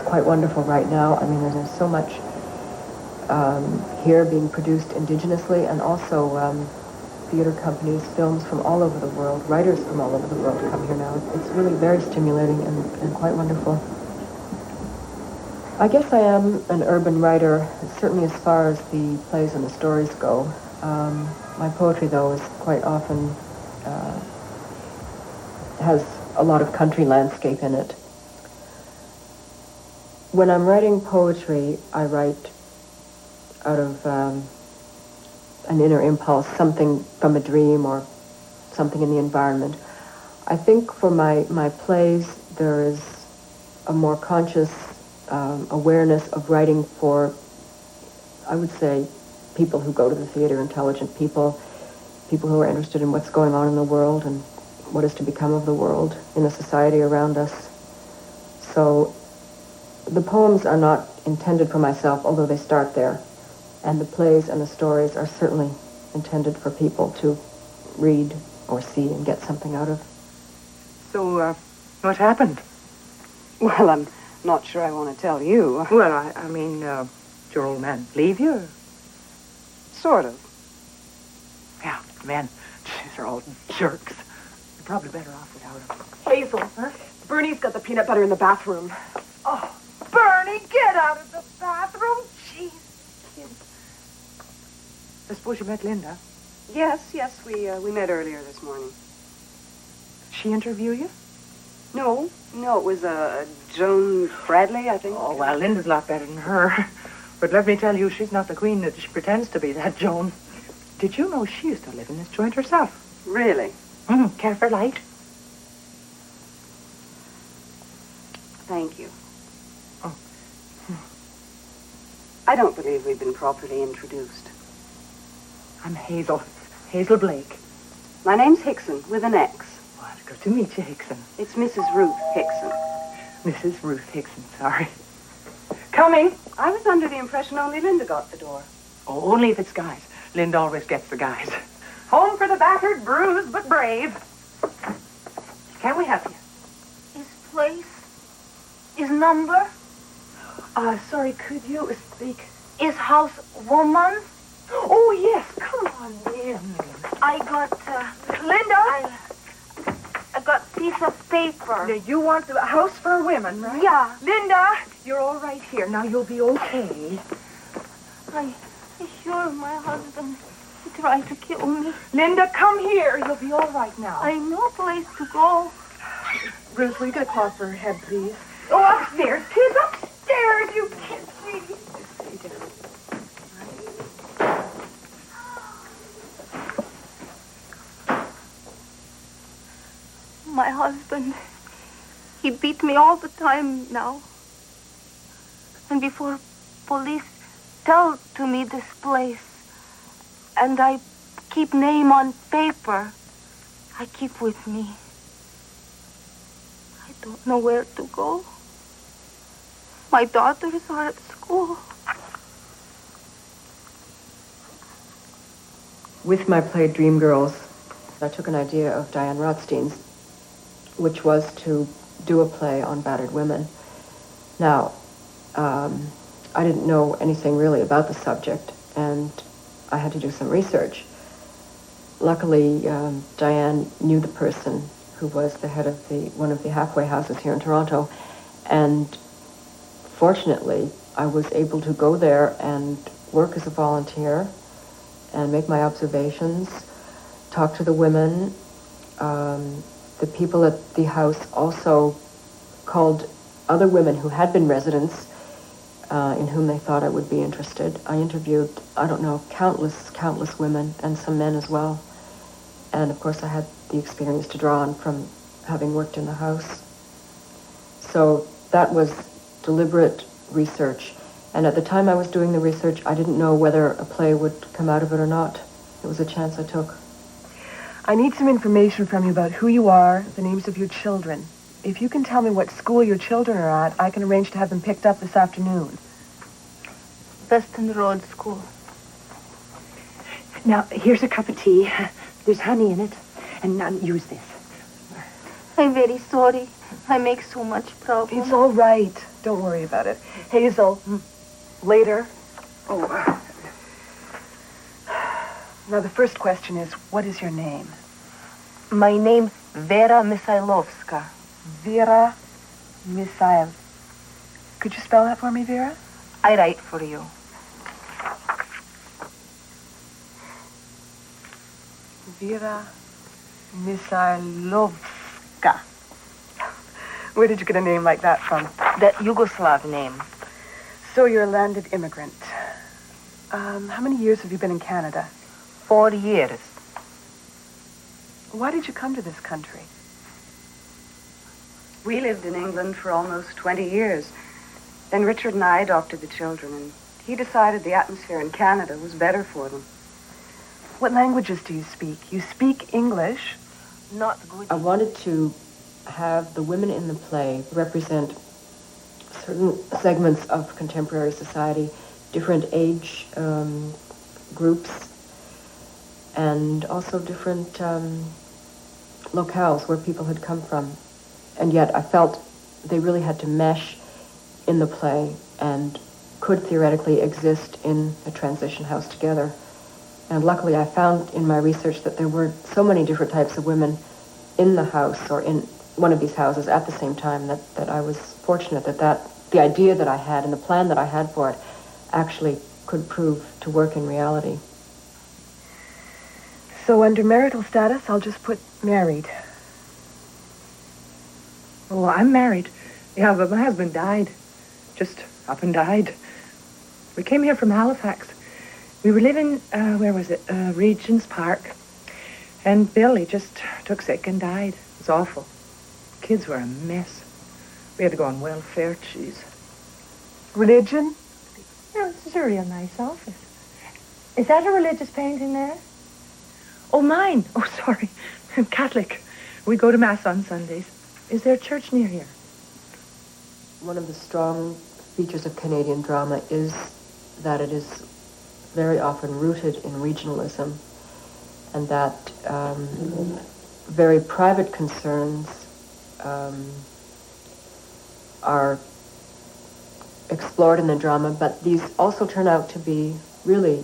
quite wonderful right now. I mean, there's so much here being produced indigenously, and also theater companies, films from all over the world, writers from all over the world come here now. It's really very stimulating and quite wonderful. I guess I am an urban writer, certainly as far as the plays and the stories go. My poetry, though, is quite often has a lot of country landscape in it. When I'm writing poetry, I write out of an inner impulse, something from a dream or something in the environment. I think for my plays, there is a more conscious awareness of writing for, I would say, people who go to the theater, intelligent people who are interested in what's going on in the world and what is to become of the world in the society around us. So the poems are not intended for myself, although they start there. And the plays and the stories are certainly intended for people to read or see and get something out of. So, what happened? Well, I'm not sure I want to tell you. Well, I mean, did your old man leave you? Sort of. Yeah, men, they're all jerks. You're probably better off without him. Hazel, huh? Bernie's got the peanut butter in the bathroom. Oh, Bernie, get out of the bathroom. Jeez, kid. I suppose you met Linda? Yes, we met earlier this morning. She interview you? No, it was Joan Bradley, I think. Oh, well, Linda's a lot better than her. But let me tell you, she's not the queen that she pretends to be, that Joan. Did you know she used to live in this joint herself? Really? Care for light? Thank you. Oh. I don't believe we've been properly introduced. I'm Hazel. Hazel Blake. My name's Hickson, with an X. Well, it's good to meet you, Hickson. It's Mrs. Ruth Hickson. Mrs. Ruth Hickson, sorry. Coming! I was under the impression only Linda got the door. Oh, only if it's guys. Linda always gets the guys. Home for the battered, bruised, but brave. Can we help you? His place? His number? Sorry, could you speak? His house woman? Oh, yes, come on in. I got, Linda! I got piece of paper. Now, you want the house for women, right? Yeah. Linda, you're all right here. Now, you'll be okay. I sure my husband tried to kill me. Linda, come here. You'll be all right now. I no place to go. Ruth, will you get a cloth for her head, please? Oh, upstairs, kids, upstairs, you kids, please. My husband, he beat me all the time now. And before police tell to me this place, and I keep name on paper, I keep with me. I don't know where to go. My daughters are at school. With my play Dreamgirls, I took an idea of Diane Rothstein's, which was to do a play on battered women. Now, I didn't know anything really about the subject, and I had to do some research. Luckily, Diane knew the person who was the head of one of the halfway houses here in Toronto, and fortunately, I was able to go there and work as a volunteer and make my observations, talk to the women. The people at the house also called other women who had been residents in whom they thought I would be interested. I interviewed, I don't know, countless women and some men as well. And of course I had the experience to draw on from having worked in the house. So that was deliberate research. And at the time I was doing the research, I didn't know whether a play would come out of it or not. It was a chance I took. I need some information from you about who you are, the names of your children. If you can tell me what school your children are at, I can arrange to have them picked up this afternoon. Weston Road School. Now, here's a cup of tea. There's honey in it. And now use this. I'm very sorry. I make so much trouble. It's all right. Don't worry about it. Hazel, later. Oh, Now, the first question is, what is your name? My name, Vera Misailovska. Vera Misail. Could you spell that for me, Vera? I write for you. Vera Misailovska. Where did you get a name like that from? That Yugoslav name. So you're a landed immigrant. How many years have you been in Canada? 4 years. Why did you come to this country? we lived in England for almost 20 years. Then Richard and I adopted the children, and he decided the atmosphere in Canada was better for them. What languages do you speak? You speak English? Not good. I wanted to have the women in the play represent certain segments of contemporary society, different age groups, and also different locales where people had come from. And yet I felt they really had to mesh in the play and could theoretically exist in a transition house together. And luckily I found in my research that there were so many different types of women in the house or in one of these houses at the same time that I was fortunate that the idea that I had and the plan that I had for it actually could prove to work in reality. So under marital status, I'll just put married. Oh, I'm married. Yeah, but my husband died. Just up and died. We came here from Halifax. We were living, Regent's Park. And Billy just took sick and died. It was awful. Kids were a mess. We had to go on welfare, jeez. Religion? Yeah, this is a real nice office. Is that a religious painting there? Oh, mine. Oh, sorry. I'm Catholic. We go to Mass on Sundays. Is there a church near here? One of the strong features of Canadian drama is that it is very often rooted in regionalism, and that very private concerns are explored in the drama, but these also turn out to be really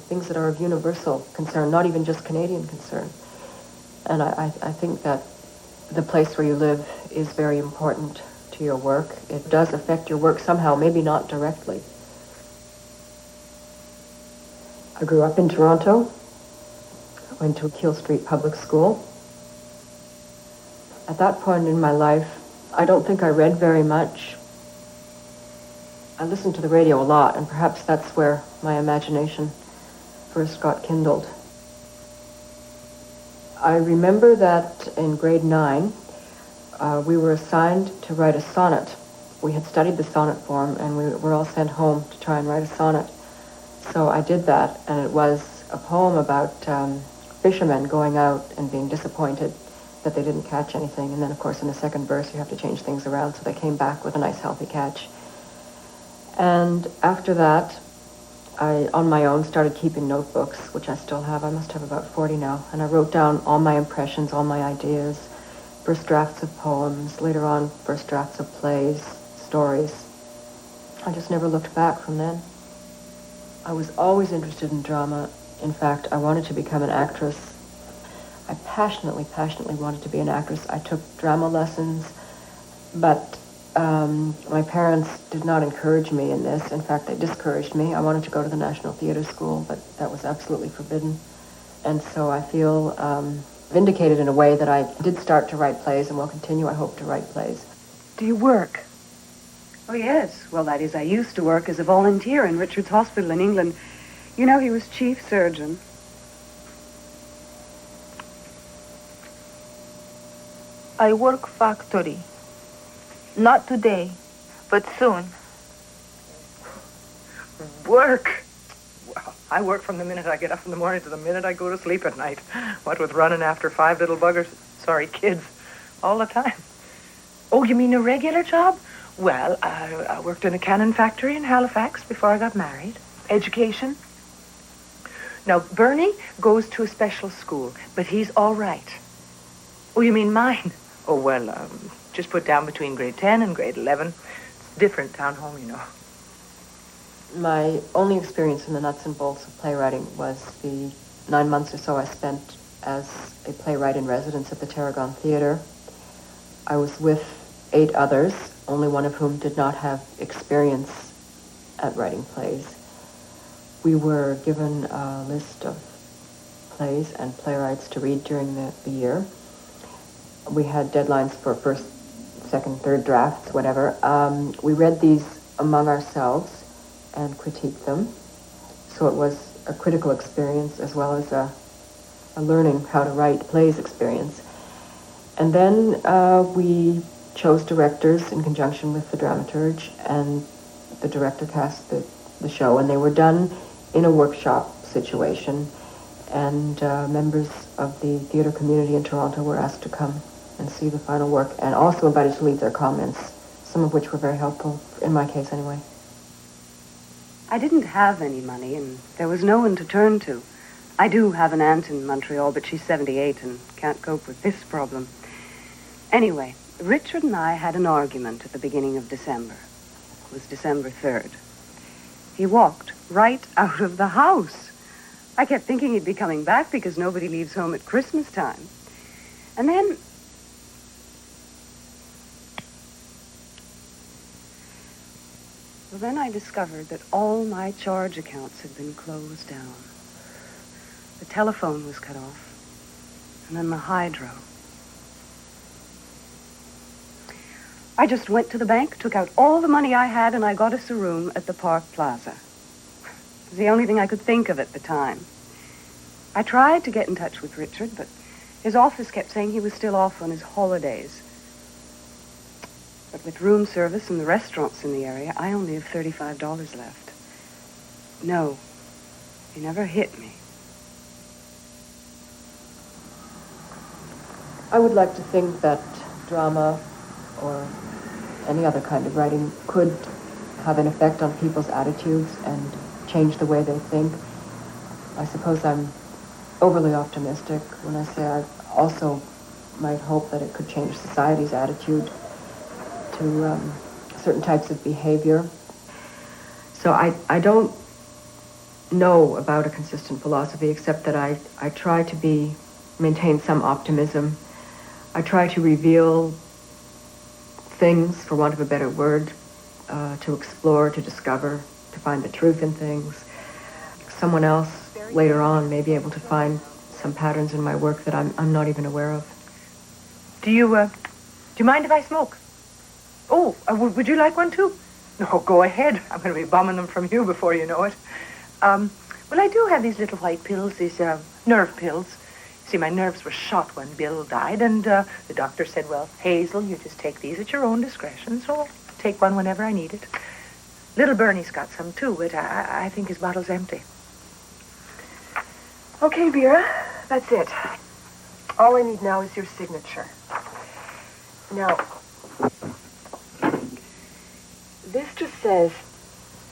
things that are of universal concern, not even just Canadian concern. And I think that the place where you live is very important to your work. It does affect your work somehow, maybe not directly. I grew up in Toronto. I went to Keele Street Public School. At that point in my life, I don't think I read very much. I listened to the radio a lot, and perhaps that's where my imagination first got kindled. I remember that in grade 9, we were assigned to write a sonnet. We had studied the sonnet form, and we were all sent home to try and write a sonnet. So I did that, and it was a poem about fishermen going out and being disappointed that they didn't catch anything. And then, of course, in the second verse, you have to change things around, so they came back with a nice, healthy catch. And after that, I, on my own, started keeping notebooks, which I still have. I must have about 40 now. And I wrote down all my impressions, all my ideas, first drafts of poems, later on first drafts of plays, stories. I just never looked back from then. I was always interested in drama. In fact, I wanted to become an actress. I passionately wanted to be an actress. I took drama lessons, but my parents did not encourage me in this. In fact, they discouraged me. I wanted to go to the National Theatre School, but that was absolutely forbidden. And so I feel vindicated in a way that I did start to write plays and will continue, I hope, to write plays. Do you work? Oh, yes. Well, that is, I used to work as a volunteer in Richard's Hospital in England. You know, he was chief surgeon. I work factory. Not today, but soon. Work? Well, I work from the minute I get up in the morning to the minute I go to sleep at night. What with running after 5 little buggers, kids, all the time. Oh, you mean a regular job? Well, I worked in a cannon factory in Halifax before I got married. Education? Now, Bernie goes to a special school, but he's all right. Oh, you mean mine? Oh, well, just put down between grade 10 and grade 11. It's a different town home, you know. My only experience in the nuts and bolts of playwriting was the 9 months or so I spent as a playwright in residence at the Tarragon Theater. I was with 8 others, only one of whom did not have experience at writing plays. We were given a list of plays and playwrights to read during the year. We had deadlines for first, second, third drafts, whatever. We read these among ourselves and critiqued them. So it was a critical experience as well as a learning how to write plays experience. And then we chose directors in conjunction with the dramaturge, and the director cast the show, and they were done in a workshop situation, and members of the theater community in Toronto were asked to come and see the final work, and also invited to leave their comments, some of which were very helpful, in my case anyway. I didn't have any money, and there was no one to turn to. I do have an aunt in Montreal, but she's 78 and can't cope with this problem. Anyway, Richard and I had an argument at the beginning of December. It was December 3rd. He walked right out of the house. I kept thinking he'd be coming back because nobody leaves home at Christmas time. And then... Well, then I discovered that all my charge accounts had been closed down. The telephone was cut off, and then the hydro. I just went to the bank, took out all the money I had, and I got us a room at the Park Plaza. It was the only thing I could think of at the time. I tried to get in touch with Richard, but his office kept saying he was still off on his holidays. But with room service and the restaurants in the area, I only have $35 left. No, he never hit me. I would like to think that drama or any other kind of writing could have an effect on people's attitudes and change the way they think. I suppose I'm overly optimistic when I say I also might hope that it could change society's attitude to certain types of behavior. So I don't know about a consistent philosophy except that I try to maintain some optimism. I try to reveal things, for want of a better word, to explore, to discover, to find the truth in things. Someone else later on may be able to find some patterns in my work that I'm not even aware of. Do you mind if I smoke? Oh, would you like one too? No, go ahead. I'm going to be bombing them from you before you know it. Well, I do have these little white pills, these nerve pills. See, my nerves were shot when Bill died, and the doctor said, well, Hazel, you just take these at your own discretion, so I'll take one whenever I need it. Little Bernie's got some, too, but I think his bottle's empty. Okay, Vera, that's it. All I need now is your signature. Now, this just says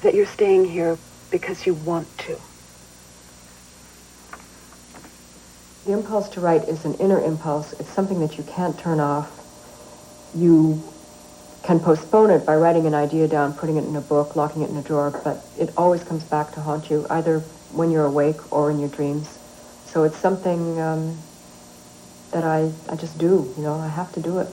that you're staying here because you want to. The impulse to write is an inner impulse. It's something that you can't turn off. You can postpone it by writing an idea down, putting it in a book, locking it in a drawer, but it always comes back to haunt you, either when you're awake or in your dreams. So it's something that I just do, I have to do it.